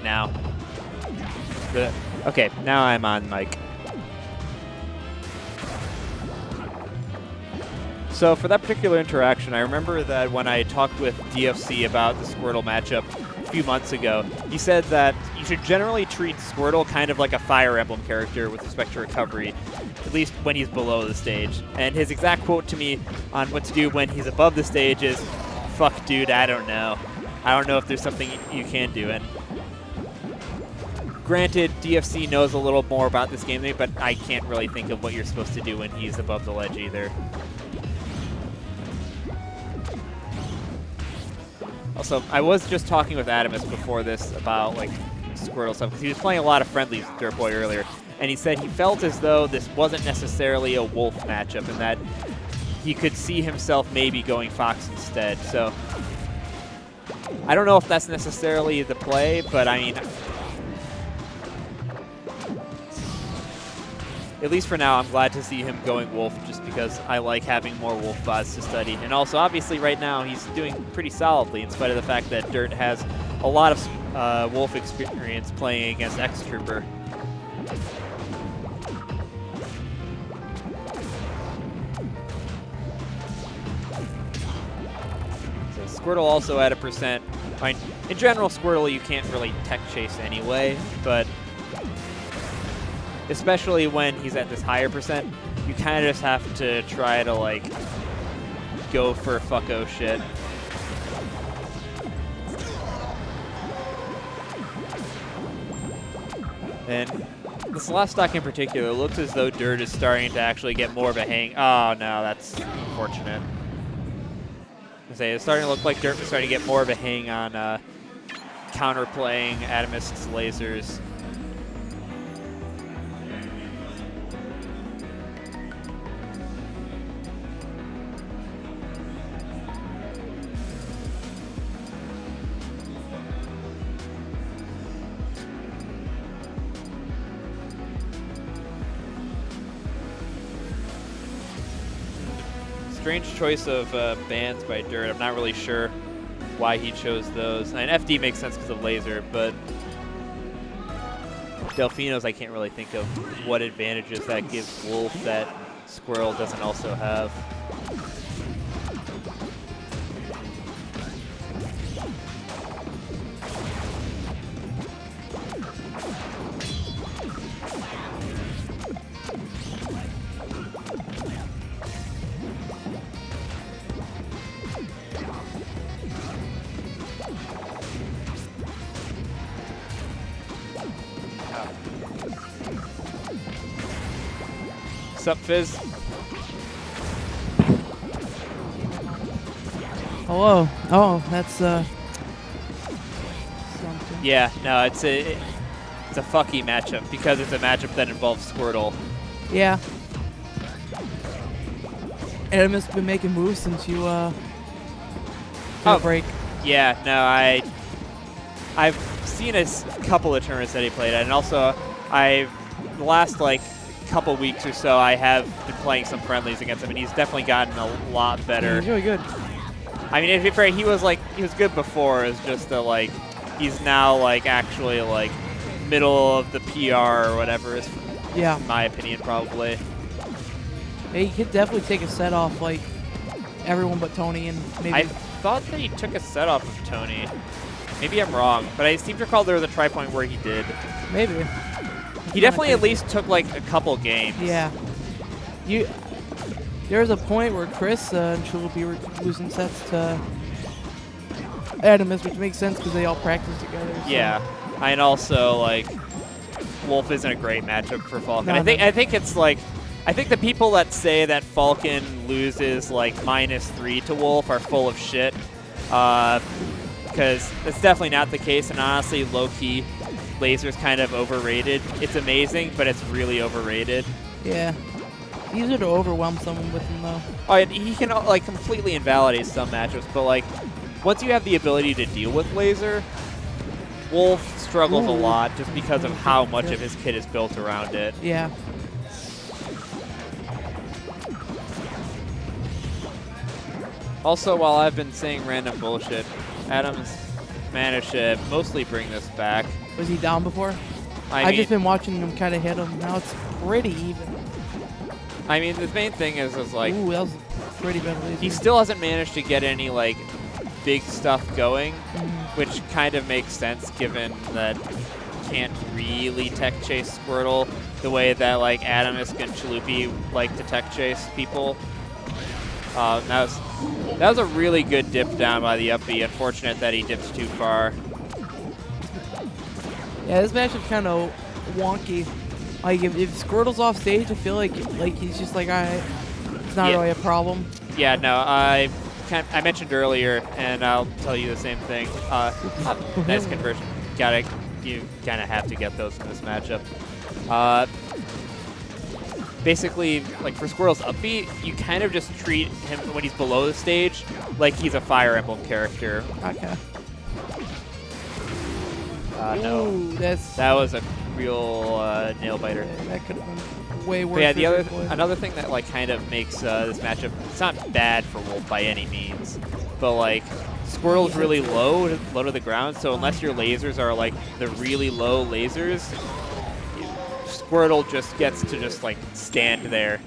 Now. Okay, now I'm on mic. So for that particular interaction, I remember that when I talked with DFC about the Squirtle matchup a few months ago, he said that you should generally treat Squirtle kind of like a Fire Emblem character with respect to recovery, at least when he's below the stage. And his exact quote to me on what to do when he's above the stage is, "Fuck, dude, I don't know. I don't know if there's something you can do." And granted, DFC knows a little more about this game than me, but I can't really think of what you're supposed to do when he's above the ledge either. Also, I was just talking with Atomsk before this about like Squirtle stuff, because he was playing a lot of friendlies with Dirtboy earlier, and he said he felt as though this wasn't necessarily a Wolf matchup and that he could see himself maybe going Fox instead. So I don't know if that's necessarily the play, but I mean, at least for now, I'm glad to see him going Wolf just because I like having more Wolf bots to study. And also, obviously, right now, he's doing pretty solidly in spite of the fact that Dirt has a lot of Wolf experience playing against X-Trooper. So Squirtle also at a %. I mean, in general, Squirtle, you can't really tech chase anyway, but especially when he's at this higher %, you kind of just have to try to, like, go for fucko shit. And this last stock in particular looks as though Dirt is starting to actually get more of a hang. Oh, no, that's unfortunate. It's starting to look like Dirt is starting to get more of a hang on counterplaying Atomsk's lasers. Strange choice of bans by Dirt. I'm not really sure why he chose those. And FD makes sense because of laser, but Delfino's I can't really think of what advantages that gives Wolf that Squirrel doesn't also have. What's up, Fizz? Hello. Oh, that's something. Yeah, no, it's a fucky matchup because it's a matchup that involves Squirtle. Yeah. Atomsk been making moves since you break. Yeah, no, I've seen a couple of tournaments that he played at, and also the last like couple weeks or so I have been playing some friendlies against him, and he's definitely gotten a lot better. Yeah, he's really good. I mean, if he was good before. It's just that like he's now like actually like middle of the PR or whatever is, yeah, in my opinion, probably. Yeah, he could definitely take a set off like everyone but Tony, and maybe. I thought that he took a set off of Tony. Maybe I'm wrong, but I seem to recall there was a Tripoint where he did. Maybe. He definitely at least took like a couple games. Yeah. There's a point where Chris and Triple were losing sets to Atomsk, which makes sense because they all practice together. So. Yeah, and also like Wolf isn't a great matchup for Falcon. No, I think it's like I think the people that say that Falcon loses like -3 to Wolf are full of shit, because it's definitely not the case. And honestly, low key, Laser's kind of overrated. It's amazing, but it's really overrated. Yeah. It's easier to overwhelm someone with him, though. Oh, and he can like completely invalidate some matchups, but like once you have the ability to deal with Laser, Wolf struggles a lot just because of how much of his kit is built around it. Yeah. Also, while I've been saying random bullshit, Adam's managed to mostly bring this back. Was he down before? I've just been watching him kind of hit him. Now it's pretty even. I mean, the main thing is like, ooh, that was pretty bad laser. He still hasn't managed to get any like big stuff going, which kind of makes sense given that you can't really tech chase Squirtle the way that like Atomsk and Chalupi like to tech chase people. That was a really good dip down by the up B. Unfortunate that he dipped too far. Yeah, this match is kind of wonky. Like if Squirtle's off stage, I feel like he's just like, alright, it's not really a problem. Yeah, no, I mentioned earlier, and I'll tell you the same thing. Nice conversion. You kind of have to get those in this matchup. Basically, like for Squirtle's up B, you kind of just treat him when he's below the stage like he's a Fire Emblem character. Okay. No, ooh, that was a real nail biter. Yeah, that could have been way worse. But yeah, another thing that like kind of makes this matchup, it's not bad for Wolf by any means, but like Squirtle's really low to the ground, so unless your lasers are like the really low lasers, Squirtle just gets to just like stand there